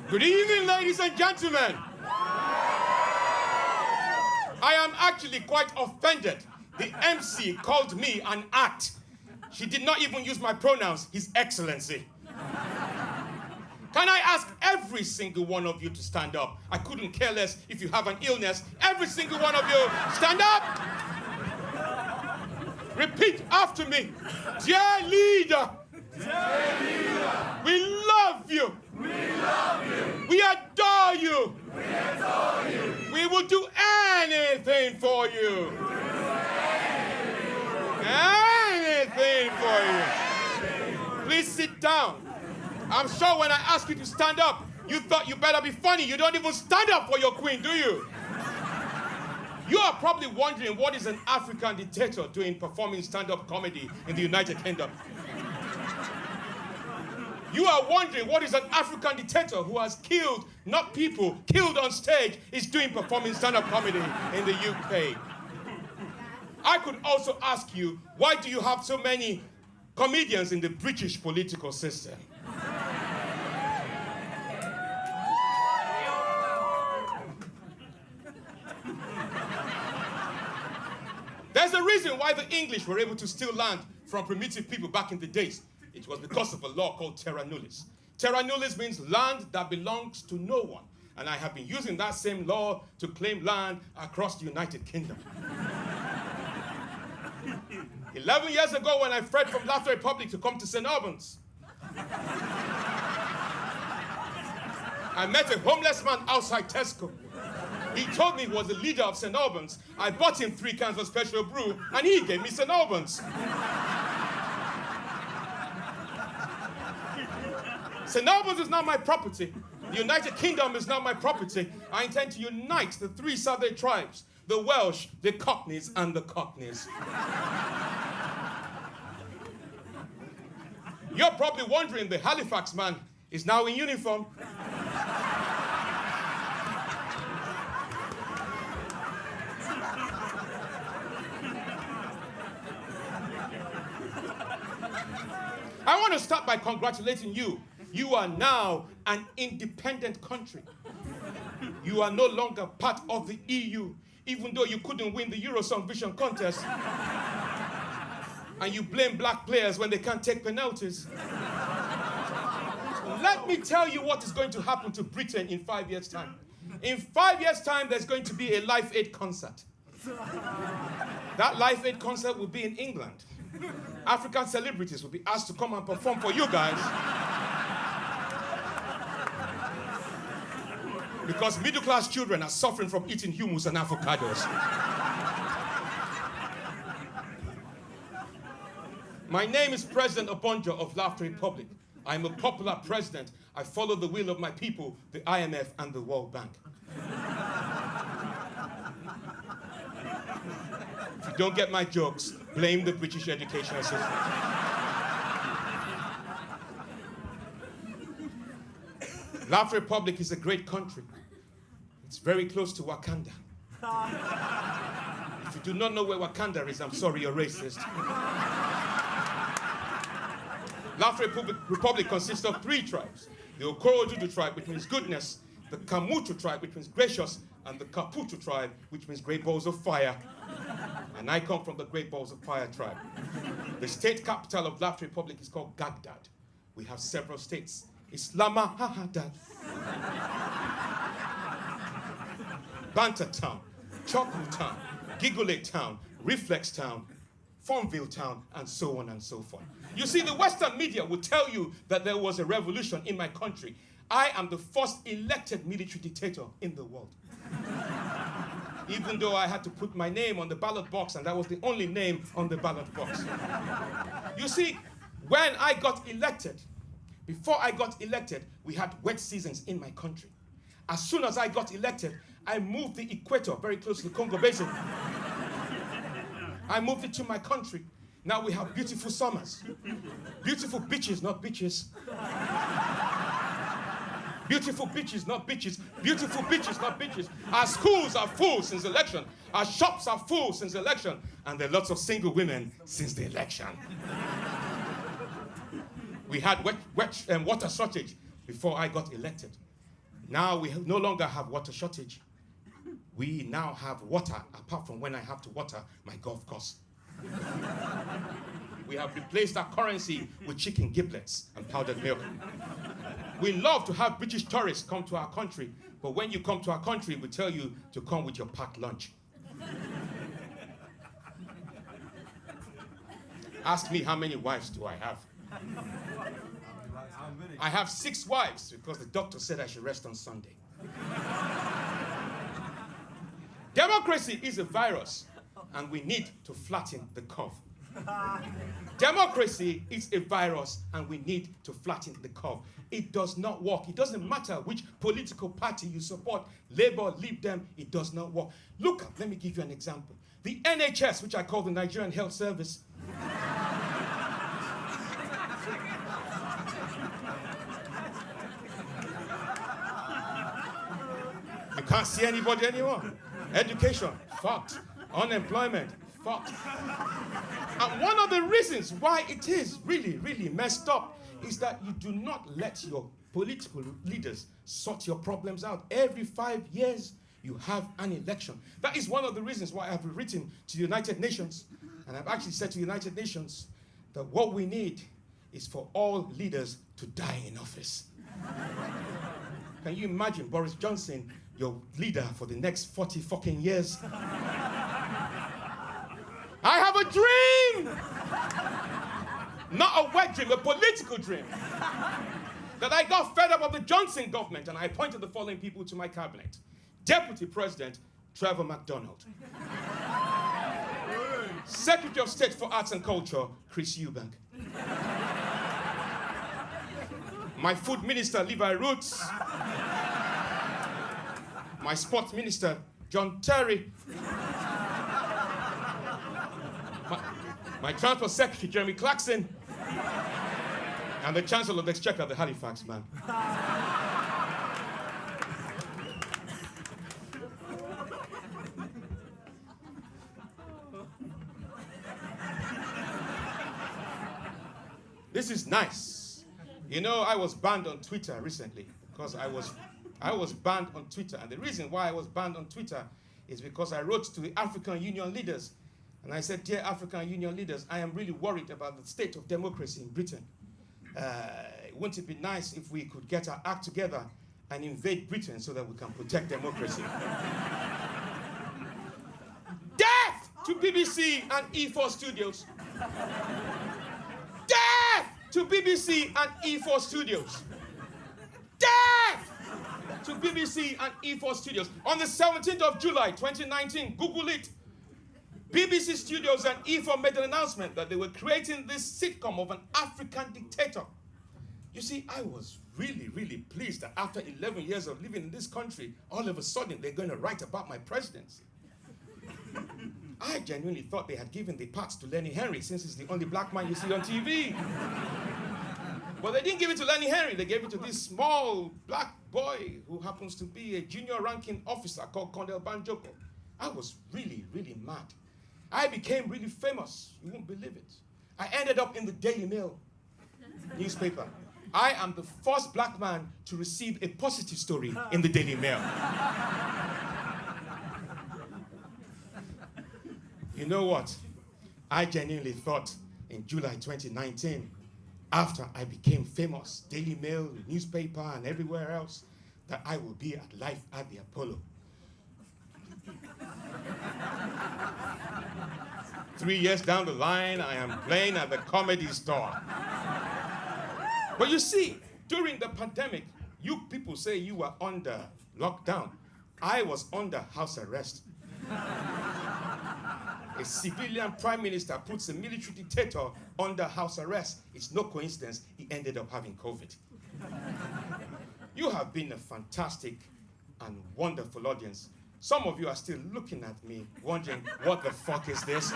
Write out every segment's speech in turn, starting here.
Good evening, ladies and gentlemen. I am actually quite offended. The MC called me an act. She did not even use my pronouns, His Excellency. Can I ask every single one of you to stand up? I couldn't care less if you have an illness. Every single one of you, stand up. Repeat after me. Dear leader. Dear leader. We love you. We love you. We adore you. We adore you. We will do anything for you. Anything for you. Please sit down. I'm sure when I ask you to stand up, you thought you better be funny. You don't even stand up for your queen, do you? You are probably wondering what is an African dictator doing performing stand-up comedy in the United Kingdom. You are wondering what is an African dictator who has killed, not people, killed on stage, is doing performing stand-up comedy in the UK. I could also ask you, why do you have so many comedians in the British political system? There's a reason why the English were able to steal land from primitive people back in the days. It was because of a law called terra nullius. Terra nullius means land that belongs to no one. And I have been using that same law to claim land across the United Kingdom. 11 years ago when I fled from Laughter Republic to come to St. Albans, I met a homeless man outside Tesco. He told me he was the leader of St. Albans. I bought him 3 cans of special brew, and he gave me St. Albans. St. Albans is not my property. The United Kingdom is not my property. I intend to unite the 3 southern tribes, the Welsh, the Cockneys, and the Cockneys. You're probably wondering the Halifax man is now in uniform. I want to start by congratulating you. You are now an independent country. You are no longer part of the EU, even though you couldn't win the Eurosong Vision Contest. And you blame black players when they can't take penalties. Let me tell you what is going to happen to Britain in 5 years' time. In 5 years' time, there's going to be a Live Aid concert. That Live Aid concert will be in England. African celebrities will be asked to come and perform for you guys. Because middle-class children are suffering from eating hummus and avocados. My name is President Obonjo of Laughter Republic. I'm a popular president. I follow the will of my people, the IMF and the World Bank. If you don't get my jokes, blame the British educational system. Laughter Republic is a great country. It's very close to Wakanda. If you do not know where Wakanda is, I'm sorry, you're racist. Laughter Republic consists of 3 tribes. The Okorodudu tribe, which means goodness, the Kamutu tribe, which means gracious, and the Kaputu tribe, which means great balls of fire. And I come from the Great Balls of Fire tribe. The state capital of Laughter Republic is called Baghdad. We have several states. Islamabad, Banter Town, Chocolate Town, Giggle Town, Reflex Town, Farmville Town, and so on and so forth. You see, the Western media will tell you that there was a revolution in my country. I am the first elected military dictator in the world. Even though I had to put my name on the ballot box, and that was the only name on the ballot box. You see, when I got elected, before I got elected, we had wet seasons in my country. As soon as I got elected, I moved the equator very close to the Congo Basin. I moved it to my country. Now we have beautiful summers. Beautiful beaches, not beaches. Beautiful beaches, not beaches. Beautiful beaches, not beaches. Our schools are full since election. Our shops are full since election. And there are lots of single women since the election. We had water shortage before I got elected. Now we no longer have water shortage. We now have water, apart from when I have to water my golf course. We have replaced our currency with chicken giblets and powdered milk. We love to have British tourists come to our country, but when you come to our country, we tell you to come with your packed lunch. Ask me how many wives do I have. I have 6 wives because the doctor said I should rest on Sunday. Democracy is a virus, and we need to flatten the curve. Democracy is a virus, and we need to flatten the curve. It does not work. It doesn't matter which political party you support, Labour, Lib Dem, it does not work. Look, let me give you an example. The NHS, which I call the Nigerian Health Service, you can't see anybody anymore. Education, fucked. Unemployment, fucked. And one of the reasons why it is really, really messed up is that you do not let your political leaders sort your problems out. Every 5 years, you have an election. That is one of the reasons why I have written to the United Nations, and I've actually said to the United Nations that what we need is for all leaders to die in office. Can you imagine Boris Johnson, your leader for the next 40 fucking years? I have a dream! Not a wet dream, a political dream. That I got fed up of the Johnson government and I appointed the following people to my cabinet. Deputy President, Trevor McDonald. Secretary of State for Arts and Culture, Chris Eubank. My Food Minister, Levi Roots. My Sports Minister, John Terry. My Transport Secretary, Jeremy Clarkson. And the Chancellor of the Exchequer, the Halifax man. This is nice. You know, I was banned on Twitter recently because I was banned on Twitter. And the reason why I was banned on Twitter is because I wrote to the African Union leaders. And I said, dear African Union leaders, I am really worried about the state of democracy in Britain. Wouldn't it be nice if we could get our act together and invade Britain so that we can protect democracy? Death to BBC and E4 Studios. Death to BBC and E4 Studios. Death to BBC and E4 Studios. On the 17th of July, 2019, Google it. BBC Studios and E4 made an announcement that they were creating this sitcom of an African dictator. You see, I was really, really pleased that after 11 years of living in this country, all of a sudden they're going to write about my presidency. I genuinely thought they had given the parts to Lenny Henry, since he's the only black man you see on TV. But they didn't give it to Lenny Henry. They gave it to this small black boy who happens to be a junior ranking officer called Condell Banjoko. I was really, really mad. I became really famous. You won't believe it. I ended up in the Daily Mail newspaper. I am the first black man to receive a positive story in the Daily Mail. You know what? I genuinely thought in July 2019, after I became famous, Daily Mail, newspaper, and everywhere else, that I will be at life at the Apollo. 3 years down the line, I am playing at the Comedy Store. But you see, during the pandemic, you people say you were under lockdown. I was under house arrest. A civilian prime minister puts a military dictator under house arrest. It's no coincidence he ended up having COVID. You have been a fantastic and wonderful audience. Some of you are still looking at me, wondering, what the fuck is this?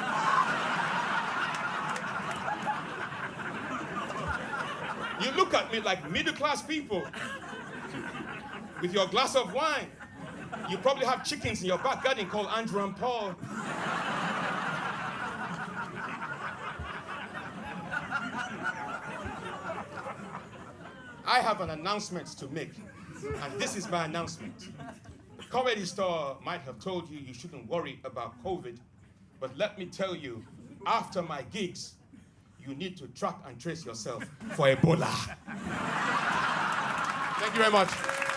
You look at me like middle-class people with your glass of wine. You probably have chickens in your back garden called Andrew and Paul. I have an announcement to make, and this is my announcement. The comedy store might have told you you shouldn't worry about COVID, but let me tell you, after my gigs, you need to track and trace yourself for Ebola. Thank you very much.